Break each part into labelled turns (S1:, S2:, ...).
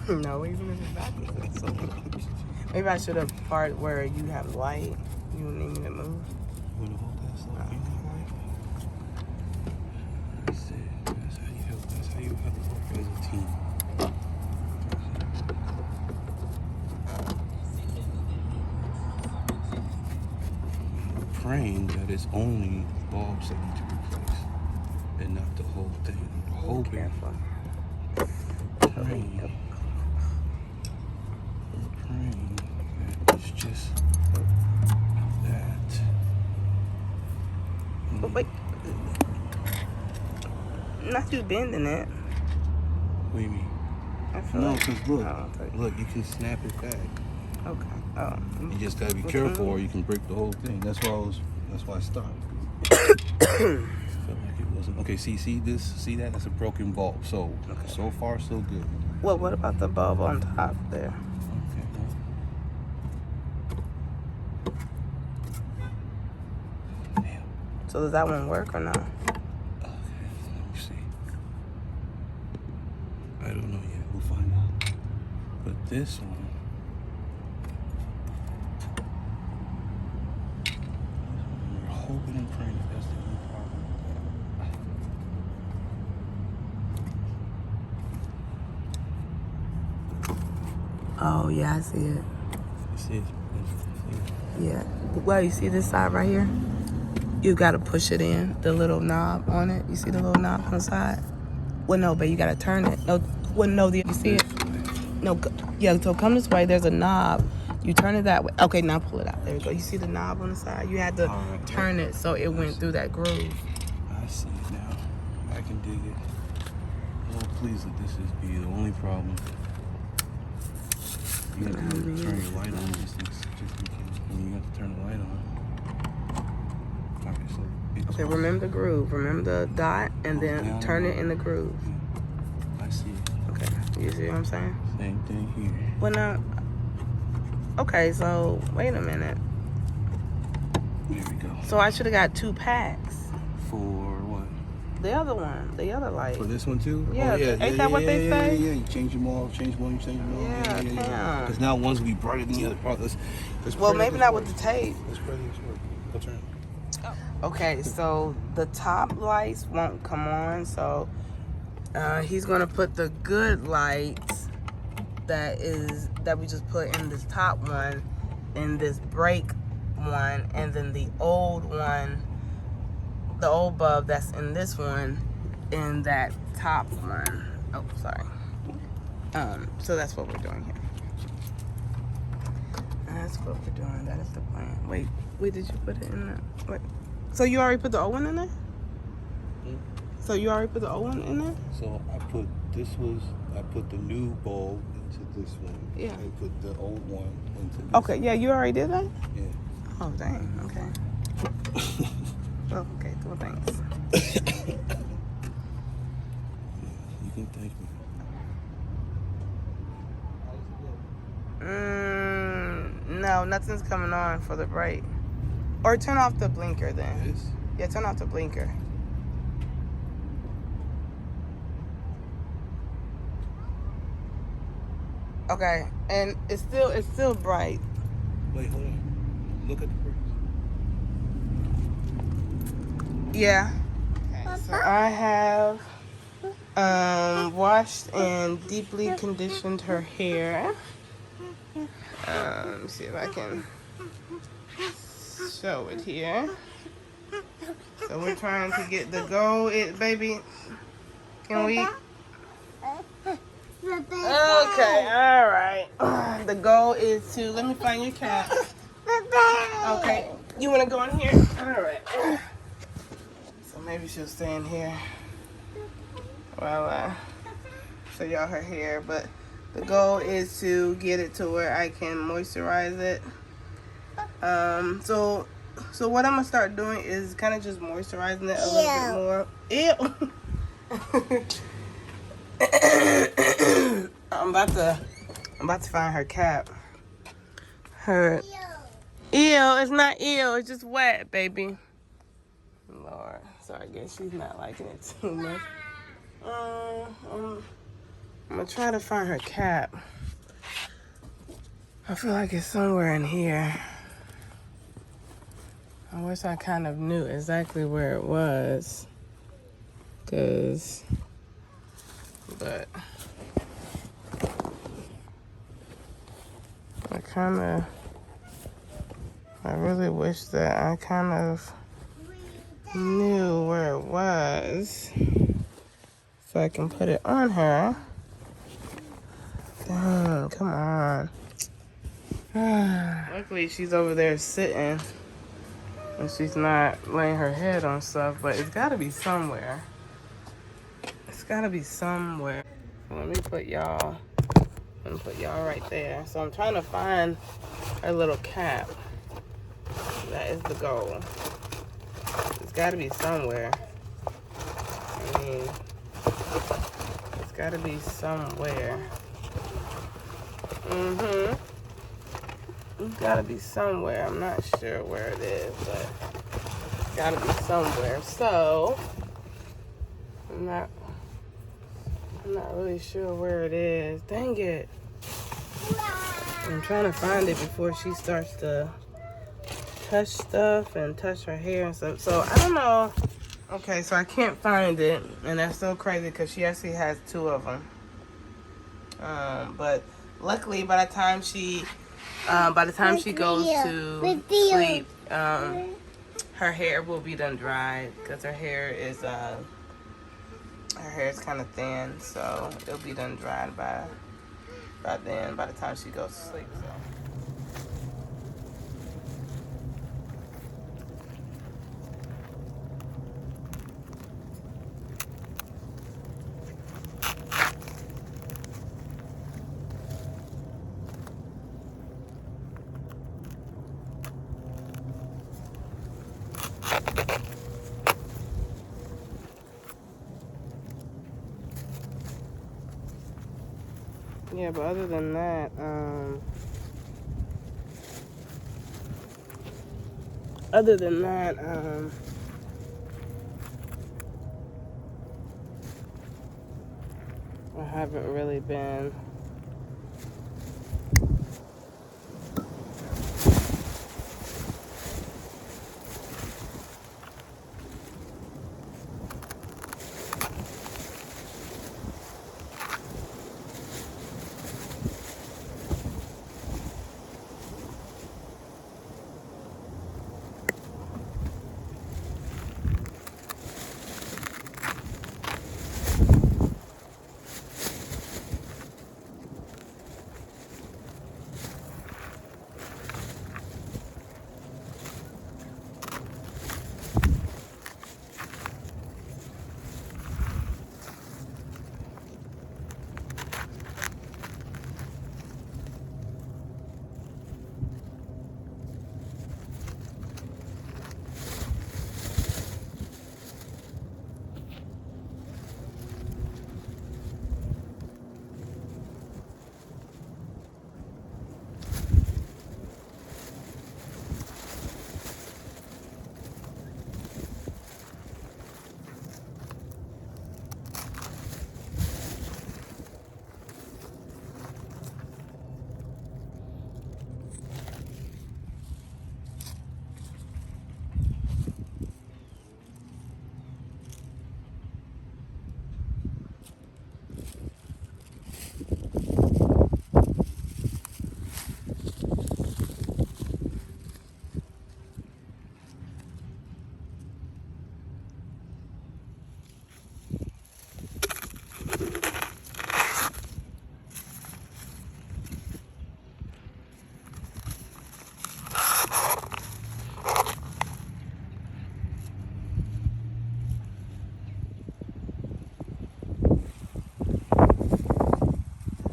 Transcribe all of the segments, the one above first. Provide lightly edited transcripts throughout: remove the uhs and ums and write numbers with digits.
S1: No, even if it's backwards. So maybe I should have part where you have light. You need me to move.
S2: You want to hold that stuff? That's it. That's how you have to work as a team. Praying that it's only bulbs that need to replace and not the whole thing. Hoping. Praying that it's just that.
S1: But wait, not you bending it.
S2: What do you mean?
S1: I feel
S2: No,
S1: like,
S2: because look, you can snap it back.
S1: Okay. Oh.
S2: You just gotta be careful, or you can break the whole thing. That's why I stopped. Felt like it wasn't okay. See this? See that? That's a broken bulb. So so far so good.
S1: Well, what about the bulb on top there?
S2: Okay. Damn.
S1: So does that one work or not?
S2: Okay. Let me see. I don't know yet. We'll find out. But this one. Hoping and praying that that's the only problem.
S1: Oh, yeah, I see it.
S2: You see it?
S1: Yeah. Well, you see this side right here? You got to push it in, the little knob on it. You see the little knob on the side? Well, no, but you got to turn it. No, well, no, you see it? No, yeah, so come this way. There's a knob. You turn it that way. Okay, now pull it out. There we go. You see the knob on the side? You had to turn it so it went through that groove.
S2: I see it now. I can dig it. Oh, please let this be the only problem. You have to turn your light on just in case. When you have to turn the light on. Okay, so
S1: okay, remember the groove. Remember the dot, and then turn it in the groove.
S2: I see it.
S1: Okay, you see what I'm saying?
S2: Same thing here.
S1: Well, now, okay, so wait a minute.
S2: There we go.
S1: So I should have got 2 packs.
S2: For what?
S1: The other one, the other light.
S2: For this one too?
S1: Yeah, ain't that what they say?
S2: Yeah, you change them all, change one, you change them all.
S1: Yeah, damn.
S2: Because now one's will be brighter than the other.
S1: Well, maybe not with the tape.
S2: Let's pray this work. Go turn.
S1: Okay, so the top lights won't come on, so he's gonna put the good lights that we just put in this top one, in this brake one, and then the old one, the old bulb that's in this one, in that top one. Oh, sorry. So that's what we're doing here. That's what we're doing. That is the plan. Wait, did you put it in there? Wait. So you already put the old one in there? So you already put the old one in there?
S2: So I put the new bulb into this one.
S1: Yeah.
S2: I put the old one into this
S1: Okay, yeah, you already did that?
S2: Yeah.
S1: Oh, dang, okay. Well, okay, well, thanks.
S2: You can thank me.
S1: No, nothing's coming on for the brake. Or turn off the blinker then.
S2: This?
S1: Yeah, turn off the blinker. Okay, and it's still bright.
S2: Wait, hold on. Look at the brakes.
S1: Yeah. Okay, so I have washed and deeply conditioned her hair. Let me see if I can show it here. So we're trying to get the goal. Baby, can we? Okay, all right. The goal is to, let me find your cap. Okay, you want to go in here? All right. So maybe she'll stay in here while I show y'all her hair. But the goal is to get it to where I can moisturize it. So what I'm gonna start doing is kind of just moisturizing it a little bit more. Ew. I'm about to find her cap. Ew, it's not ew, it's just wet, baby. Lord, so I guess she's not liking it too much. I'm I'm gonna try to find her cap. I feel like it's somewhere in here. I wish I kind of knew exactly where it was. But I really wish that I kind of knew where it was so I can put it on her. Dang, come on. Luckily, she's over there sitting and she's not laying her head on stuff, but it's gotta be somewhere. It's gotta be somewhere. Let me put y'all right there. So I'm trying to find her little cap. That is the goal. It's gotta be somewhere. I mean, it's gotta be somewhere. It's gotta be somewhere. I'm not sure where it is, but it's gotta be somewhere. So I'm not really sure where it is. Dang it. I'm trying to find it before she starts to touch stuff and touch her hair and stuff. So I don't know. Okay, so I can't find it, and that's so crazy because she actually has 2 of them. But luckily, by the time she goes to sleep, her hair will be done dried because her hair is kind of thin, so it'll be done dried by then. By the time she goes to sleep, so. Yeah, but other than that, I haven't really been.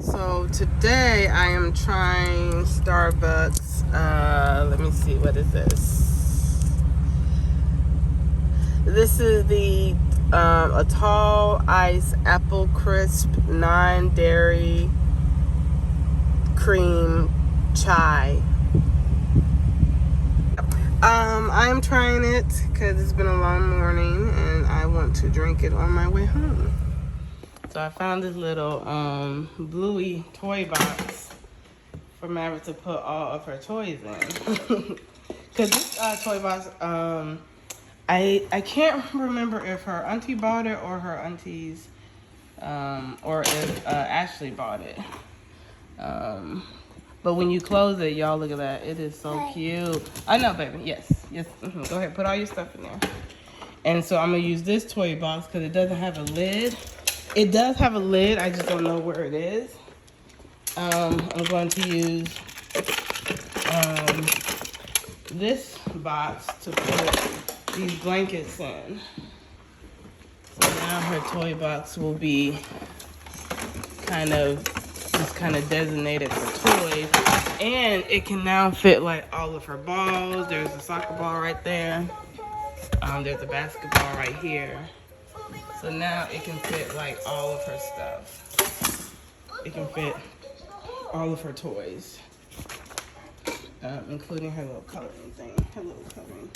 S1: So today I am trying Starbucks. Let me see, what is this? This is the a tall ice apple crisp 9 dairy cream chai. I am trying it because it's been a long morning and I want to drink it on my way home. So I found this little bluey toy box for Maverick to put all of her toys in. Cause this toy box, I can't remember if her auntie bought it or her aunties, or if Ashley bought it. But when you close it, y'all look at that. It is so cute. I know, baby. Yes. Go ahead, put all your stuff in there. And so I'm gonna use this toy box because it doesn't have a lid. It does have a lid. I just don't know where it is. I'm going to use this box to put these blankets in. So now her toy box will be kind of designated for toys, and it can now fit like all of her balls. There's a soccer ball right there. There's a basketball right here. So now it can fit like all of her stuff. It can fit all of her toys, including her little coloring thing, her little coloring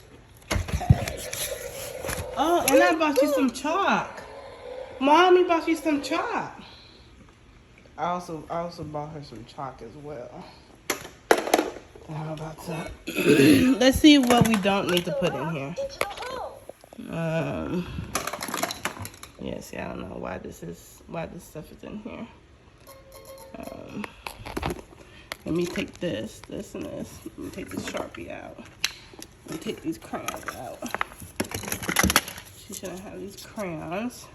S1: tag. Oh, and I bought you some chalk. Mommy bought you some chalk. I also bought her some chalk as well. I'm about to let's see what we don't need to put in here. Yeah, see, I don't know why this stuff is in here. Let me take this and this. Let me take this Sharpie out. Let me take these crayons out. She shouldn't have these crayons.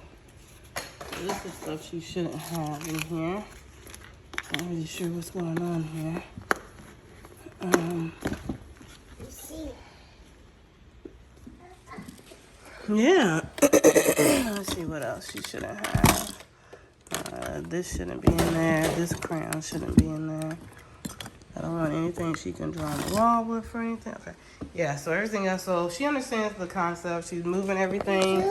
S1: This is stuff she shouldn't have in here. Not really sure what's going on here. Yeah. Let's see what else she shouldn't have. This shouldn't be in there. This crayon shouldn't be in there. I don't want anything she can draw on the wall with or anything. Okay. Yeah, so everything else. So she understands the concept. She's moving everything.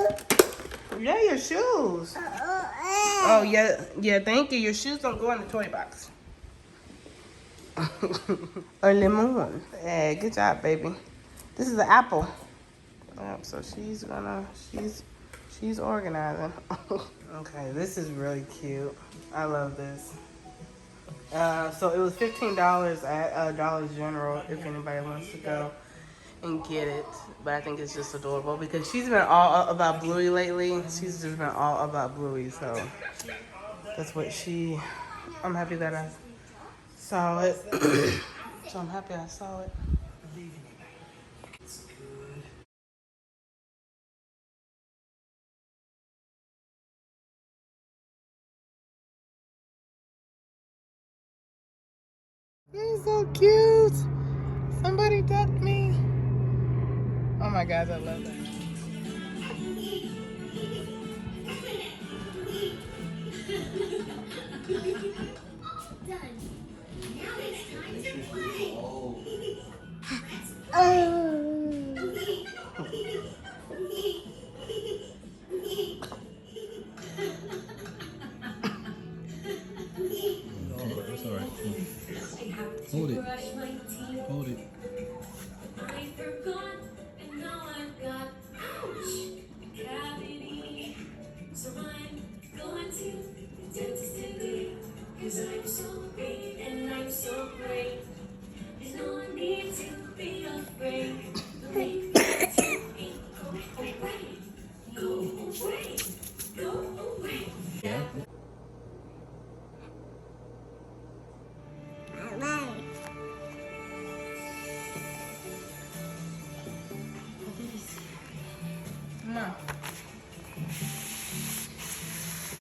S1: Yeah, your shoes. Oh, yeah. Yeah, thank you. Your shoes don't go in the toy box. A lemon. Yeah, good job, baby. This is an apple. Yep, so she's organizing. Okay, this is really cute. I love this. So it was $15 at Dollar General if anybody wants to go and get it. But I think it's just adorable because she's been all about Bluey lately. She's just been all about Bluey, so that's what I'm happy that I saw it. So I'm happy I saw it. He's so cute. Somebody duck me. Oh my gosh, I love that.
S2: That's all right. Hold it. Hold it. I forgot, and now I've got cavity. So I'm going to the dentist today, 'cause I'm so big and I'm so great. There's no need to be afraid. Leave that to me. Go away. Go away. Go away. Yeah. No.